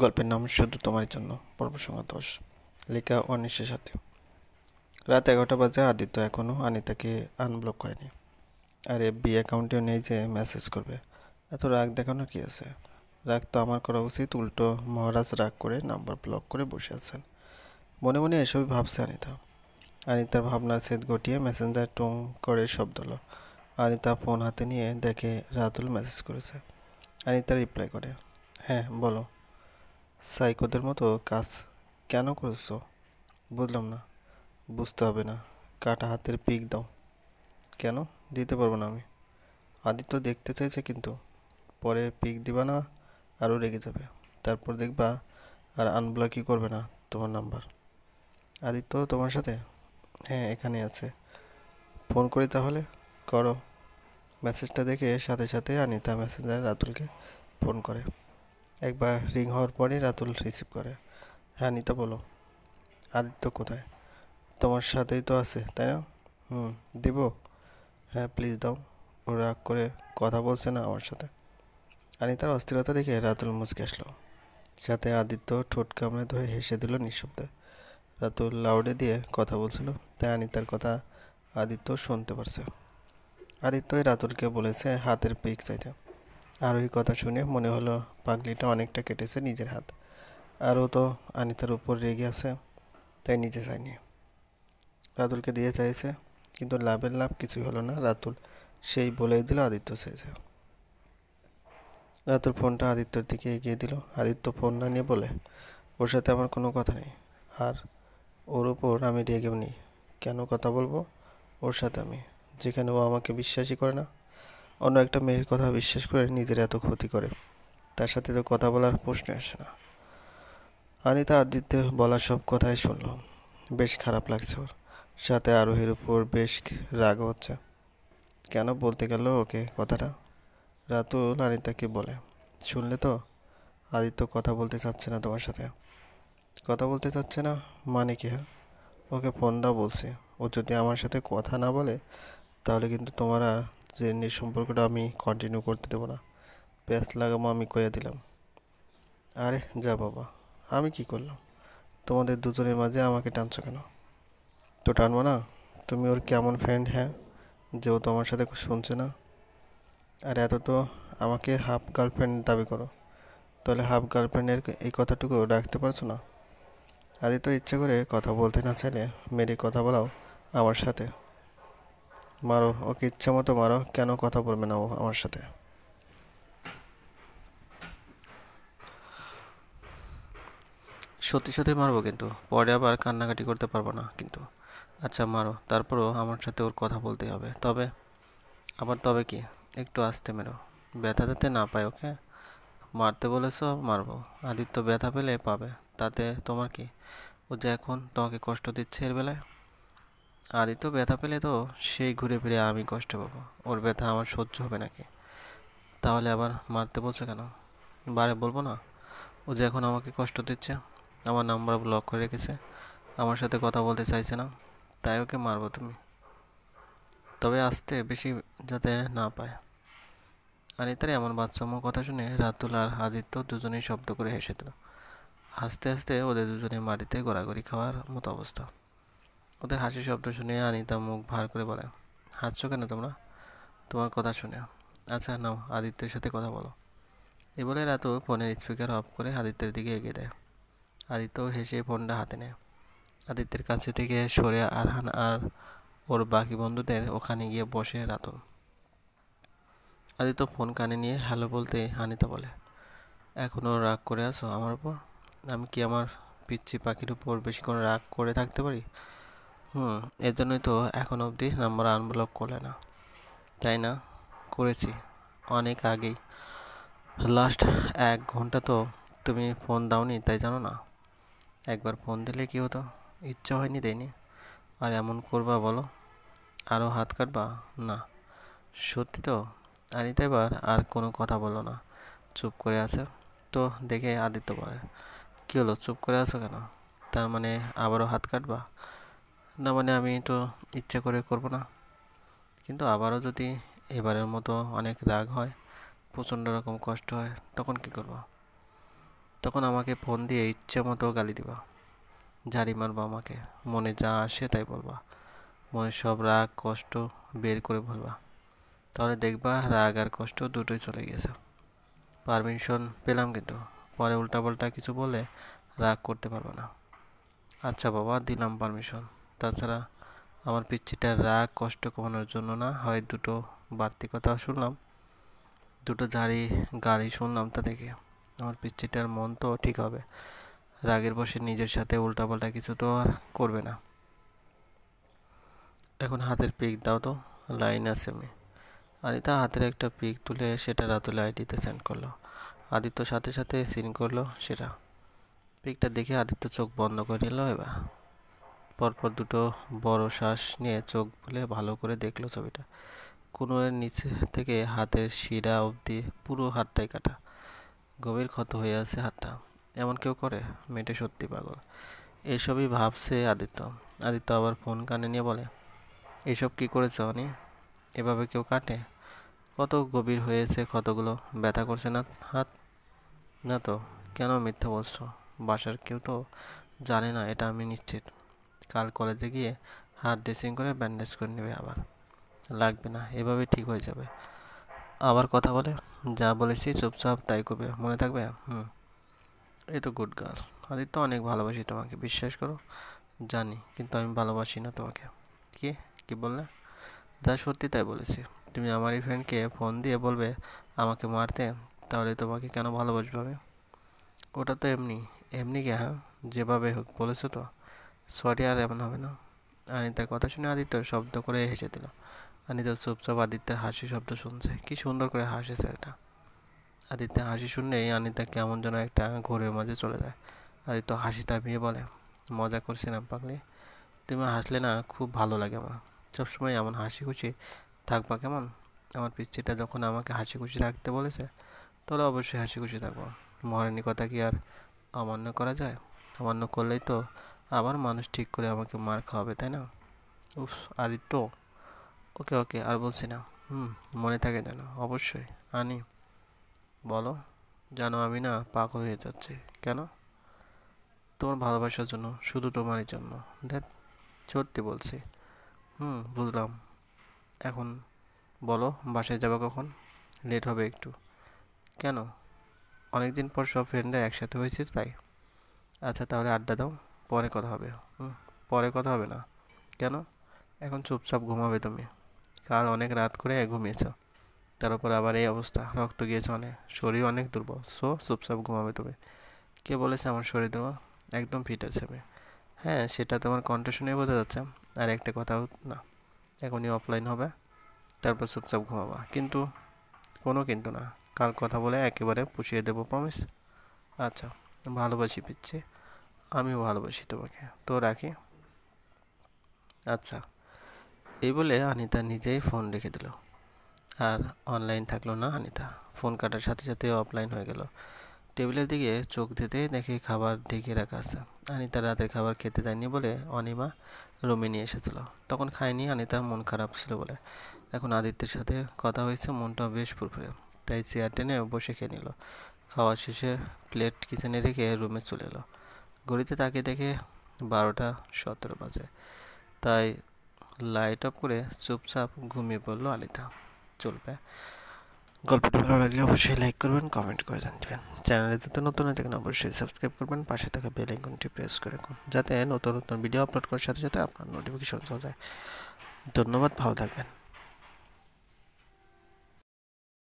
গল্পের নাম শুধু তোমার জন্য, পর্ব সংখ্যা 10, লেখা অনিশের সাথে। রাত 11টা বাজে। আদিত্য এখনও আনিতাকে আনব্লক করেনি, আর এফবি অ্যাকাউন্টেও নেই যে মেসেজ করবে। এত রাগ দেখানোর কি আছে? রাগ তো আমার করা উচিত, উল্টো মহারাজ রাগ করে নাম্বার ব্লক করে বসে আছেন। মনে মনে এসবই ভাবছে আনিতা। আনিতার ভাবনার ছেদ ঘটিয়ে মেসেঞ্জার টং করে শব্দ হলো। আনিতা ফোন হাতে নিয়ে দেখে রাতুল মেসেজ করেছে। আনিতা রিপ্লাই করে, হ্যাঁ বলো। সাইকোদের মতো কাজ কেন করেছো? বুঝলাম না। বুঝতে হবে না, কাটা হাতের পিক দাও। কেন? দিতে পারবো না আমি। আদিত্য দেখতে চাইছে, কিন্তু পরে পিক দিবা না, আরও রেগে যাবে। তারপর দেখবা আর আনব্লকই করবে না তোমার নাম্বার। আদিত্য তোমার সাথে? হ্যাঁ, এখানে আছে। ফোন করি তাহলে? করো। মেসেজটা দেখে সাথে সাথে আনিতা মেসেঞ্জারে রাতুলকে ফোন করে। একবার রিং হওয়ার পরই রাতুল রিসিভ করে। হ্যাঁ আনিতা বলো। আদিত্য কোথায়? তোমার সাথেই তো আছে, তাই না? হুম। দিব? হ্যাঁ প্লিজ দাও। ও রাগ করে কথা বলছে না আমার সাথে। আনিতার অস্থিরতা দেখে রাতুল মুচকে আসলো। সাথে আদিত্য ঠোঁট কামড়ে ধরে হেসে দিল নিঃশব্দে। রাতুল লাউডে দিয়ে কথা বলছিল, তাই আনিতার কথা আদিত্য শুনতে পারছে। আদিত্যই রাতুলকে বলেছে হাতের পিক চাইতে। আর ওই কথা শুনে মনে হলো পাগলিটা অনেকটা কেটেছে নিজের হাত। আর ও তো আনিতার উপর রেগে আছে, তাই নিজে চায়নি, রাতুলকে দিয়ে চাইছে। কিন্তু লাভের লাভ কিছুই হলো না। রাতুল সেই বলেই দিল আদিত্য চেয়েছে। রাতুল ফোনটা আদিত্যর দিকে এগিয়ে দিল। আদিত্য ফোন না নিয়ে বলে, ওর সাথে আমার কোনো কথা নেই, আর ওর উপর আমি রেগেও নেই। কেন কথা বলবো ওর সাথে আমি, যেখানে ও আমাকে বিশ্বাসই করে না? অন্য একটা মেয়ের কথা বিশ্বাস করে নিজের এত ক্ষতি করে, তার সাথে তো কথা বলার প্রশ্ন আসে না। অনিতা আদিত্যের বলা সব কথাই শুনল। বেশ খারাপ লাগছে ওর। সাথে আরোহীর উপর বেশ রাগ হচ্ছে। কেন বলতে গেল ওকে কথাটা? রাতুল অনিতাকে বলে, শুনলে তো, আদিত্য কথা বলতে চাচ্ছে না তোমার সাথে। কথা বলতে চাচ্ছে না মানে কি? হ্যাঁ, ওকে ফোন দাও বলছে। ও যদি আমার সাথে কথা না বলে, তাহলে কিন্তু তোমার আর যে সম্পর্কটা আমি কন্টিনিউ করতে দেবো না। প্যাঁচ লাগামো আমি কইয়া দিলাম। আরে যা বাবা, আমি কি করলাম? তোমাদের দুজনের মাঝে আমাকে টানছো কেন? তো টানবো না? তুমি ওর কেমন ফ্রেন্ড, হ্যাঁ, যে ও তোমার সাথে শুনছে না? আর এত তো আমাকে হাফ গার্লফ্রেন্ড দাবি করো, তাহলে হাফ গার্লফ্রেন্ডের এই কথাটুকু রাখতে পারছো না? আদিত্য ইচ্ছে করে কথা বলতে না চাইলে মেরে কথা বলাও আমার সাথে। মারো ওকে, ইচ্ছা মতো মারো, কেন কথা বলবে না ও আমার সাথে? সত্যি সত্যি মারবো, কিন্তু পরে আবার কান্নাকাটি করতে পারবো না কিন্তু। আচ্ছা মারো, তারপরও আমার সাথে ওর কথা বলতেই হবে। তবে আবার তবে কি? একটু আস্তে মেরো, ব্যথা যাতে না পায় ওকে। মারতে বলেছো, মারবো। আদিত্য ব্যথা পেলে পাবে, তাতে তোমার কি? ও যে এখন তোমাকে কষ্ট দিচ্ছে এর বেলায়। আদিত্য ব্যথা পেলে তো সেই ঘুরে ফিরে আমি কষ্ট পাবো। ওর ব্যথা আমার সহ্য হবে নাকি? তাহলে আবার মারতে বলছো কেন? বারে বলবো না? ও যে এখন আমাকে কষ্ট দিচ্ছে, আমার নাম্বার ব্লক করে রেখেছে, আমার সাথে কথা বলতে চাইছে না, তাই ওকে মারবো তুমি? তবে আস্তে, বেশি যাতে না পায়। অনিতার এমন বাচ্চামো কথা শুনে রাতুল আর আদিত্য দুজনেই শব্দ করে হেসে দিল। হাসতে হাসতে ওদের দুজনে মাটিতে গড়াগড়ি খাওয়ার মতো অবস্থা। ওদের হাসির শব্দ শুনে অনিতা মুখ ভার করে বলে, হাসছো কেন তোমরা? তোমার কথা শুনে। আচ্ছা নাও, আদিত্যের সাথে কথা বলো। এ বলে রাতুল ফোনের স্পিকার অফ করে আদিত্যের দিকে এগিয়ে দেয়। আদিত্য হেসে ফোনটা হাতে নেয়। আদিত্যের কাছে থেকে সরে আরহান আর ওর বাকি বন্ধুদের ওখানে গিয়ে বসে রাতুল। আদিত্য ফোন কানে নিয়ে হ্যালো বলতে অনিতা বলে, এখনও রাগ করে আছো আমার উপর? আমি কি আমার পিচ্চি পাখির উপর বেশিক্ষণ রাগ করে থাকতে পারি? হুম। এর জন্যই তো এখন অবধি নাম্বার আনব্লক করলে না, তাই না? করেছি, অনেক আগেই। লাস্ট 1 ঘন্টা তো তুমি ফোন দাওনি, তাই জানো না? একবার ফোন দিলে কি হতো? ইচ্ছা হয়নি দেয়নি। আর এমন করবা বলো? আরও হাত কাটবা? না। সত্যি তো? অনিতা এবার আর কোনো কথা বললো না, চুপ করে আছে। তো দেখে আদিত্য বলে, কী হলো, চুপ করে আছো কেন? তার মানে আবারও হাত কাটবা? না মানে আমি তো ইচ্ছে করে করবো না, কিন্তু আবারও যদি এবারের মতো অনেক রাগ হয়, প্রচণ্ড রকম কষ্ট হয়, তখন কি করবো? তখন আমাকে ফোন দিয়ে ইচ্ছে মতো গালি দিবা, ঝাড়ি মারবা, আমাকে মনে যা আসে তাই বলবা, মনের সব রাগ কষ্ট বের করে বলবা। তাহলে দেখবা রাগ আর কষ্ট দুটোই চলে গেছে। পারমিশন পেলাম, কিন্তু পরে উল্টাপাল্টা কিছু বলে রাগ করতে পারবে না। আচ্ছা বাবা, দিলাম পারমিশন। তাছাড়া আমার পিচ্ছিটার রাগ কষ্ট কমানোর জন্য না হয় দুটো বাড়তি কথা শুনলাম, দুটো গালি শুনলাম, তা থেকে আমার পিচ্ছিটার মন তো ঠিক হবে। রাগের বসে নিজের সাথে উল্টাপাল্টা কিছু তো আর করবে না। এখন হাতের পিক দাও তো, লাইন আছে আমি। আদিত্য হাতের একটা পিক তুলে সেটা রাতুল আইডিতে সেন্ড করলো। আদিত্য সাথে সাথে সিন করলো সেটা। পিকটা দেখে আদিত্য চোখ বন্ধ করে নিল। এবার পরপর দুটো বড় শ্বাস নিয়ে চোখ খুলে ভালো করে দেখলো ছবিটা। কোনোয়ের নিচে থেকে হাতের শিরা অবধি পুরো হাতটাই কাটা, গভীর ক্ষত হয়ে আছে হাতটা। এমন কেউ করে? মেয়েটা সত্যি পাগল। এসবই ভাবছে আদিত্য। আদিত্য আবার ফোন কানে নিয়ে বলে, এসব কি করেছ অনি? এভাবে কেউ কাটে? কত গভীর হয়েছে ক্ষতগুলো, ব্যথা করছে না হাত? না তো। কেন মিথ্যা বলছো? বাসার কেউ তো জানে না এটা, আমি নিশ্চিত। কাল কলেজে গিয়ে হাত ড্রেসিং করে ব্যান্ডেজ করে নেবে। আবার লাগবে না, এভাবে ঠিক হয়ে যাবে। আবার কথা বলে, যা বলেছি চুপচাপ তাই করবে, মনে থাকবে? হুম। এই তো গুড গার্ল। আদিত্য, অনেক ভালোবাসি তোমাকে, বিশ্বাস করো। জানি, কিন্তু আমি ভালোবাসি না তোমাকে। কি কি বললে? যা সত্যি তাই বলেছি। তুমি আমারই ফ্রেন্ডকে ফোন দিয়ে বলবে আমাকে মারতে, তাহলে তোমাকে কেন ভালোবাসবো আমি? ওটা তো এমনি। এমনি কি? হ্যাঁ, যেভাবে হোক বলেছো তো। সরি, আর এমন হবে না। অনিতার কথা শুনে আদিত্য শব্দ করে হেসে দিল। অনিতা চুপচাপ আদিত্যের হাসি শব্দ শুনছে। কি সুন্দর করে হাসেছে এটা। আদিত্যের হাসি শুনলেই অনিতা কেমন যেন একটা ঘোরের মাঝে চলে যায়। আদিত্য হাসি থামিয়ে বলে, মজা করছিলাম পাগলি। তুমি হাসলে না খুব ভালো লাগে আমার। সবসময় এমন হাসি খুশি থাকবা কেমন? আমার পিচ্চিটা যখন আমাকে হাসি খুশি থাকতে বলেছে, তাহলে অবশ্যই হাসি খুশি থাকবো। মহারানী কথা কি আর অমান্য করা যায়? অমান্য করলেই তো আবার মানুষ ঠিক করে আমাকে মার খাওয়াবে, তাই না? উফ আদিত্য। ওকে ওকে, আর বলছি না। হুম, মনে থাকে যেন। অবশ্যই। আনি, বলো। জানো আমি না পাগল হয়ে যাচ্ছি। কেন? তোমার ভালোবাসার জন্য, শুধু তোমারই জন্য। দেখ, সত্যি বলছি। হুম, বুঝলাম। এখন বলো, বাসায় যাবে কখন? লেট হবে একটু। কেন? অনেকদিন পর সব ফ্রেন্ডরা একসাথে হয়েছে তাই। আচ্ছা তাহলে আড্ডা দাও, পরে কথা হবে। হুম, পরে কথা হবে না। কেন? এখন চুপচাপ ঘুমাবে তুমি। কাল অনেক রাত করে ঘুমিয়েছো, তার উপর আবার এই অবস্থা, রক্ত গিয়েছে অনেক, শরীর অনেক দুর্বল। সো চুপচাপ ঘুমাবে তুমি। কে বলেছে আমার শরীর দুর্বল? একদম ফিট আছে আমি। হ্যাঁ, সেটা তোমার কণ্ঠ শুনে বোঝা যাচ্ছে। আর একটা কথাও না, এখনই অফলাইন হবে, তারপর চুপচাপ ঘুমাবা। কিন্তু? কোনো কিন্তু না। কাল কথা বলে একেবারে পুষিয়ে দেবো, প্রমিস। আচ্ছা, ভালোবাসি পিচ্ছি। আমিও ভালোবাসি তোমাকে, তো রাখি। আচ্ছা। এই বলে অনিতা নিজেই ফোন রেখে দিল। আর অনলাইন থাকলো না অনিতা। ফোন কাটার সাথে সাথে অফলাইন হয়ে গেল। টেবিলের দিকে চোখ দিতেই দেখে খাবার ঢেকে রাখা আছে। অনিতা রাতের খাবার খেতে দেয়নি বলে অনিমা রুমে নিয়ে এসেছিল। তখন খায়নি অনিতা, মন খারাপ ছিল বলে। এখন আদিত্যের সাথে কথা হয়েছে, মনটা বেশ ফুরফুরে, তাই চেয়ার টেনে বসে খেয়ে নিল। খাওয়া শেষে প্লেট কিচেনে রেখে রুমে চলে এলো। ঘড়িতে তাকিয়ে দেখে 12টা 17 বাজে। তাই লাইট অফ করে চুপচাপ ঘুমিয়ে পড়লো অনিতা। চলবে। গল্পটি ভালো লাগলে অবশ্যই লাইক করবেন, কমেন্ট করে জানাবেন। চ্যানেলে যদি নতুন হয়ে থাকেন অবশ্যই সাবস্ক্রাইব করবেন, পাশে থাকা বেল আইকনটি প্রেস করে রাখুন, যাতে নতুন নতুন ভিডিও আপলোড করার সাথে সাথে আপনার নোটিফিকেশন চলে যায়। ধন্যবাদ, ভালো থাকবেন।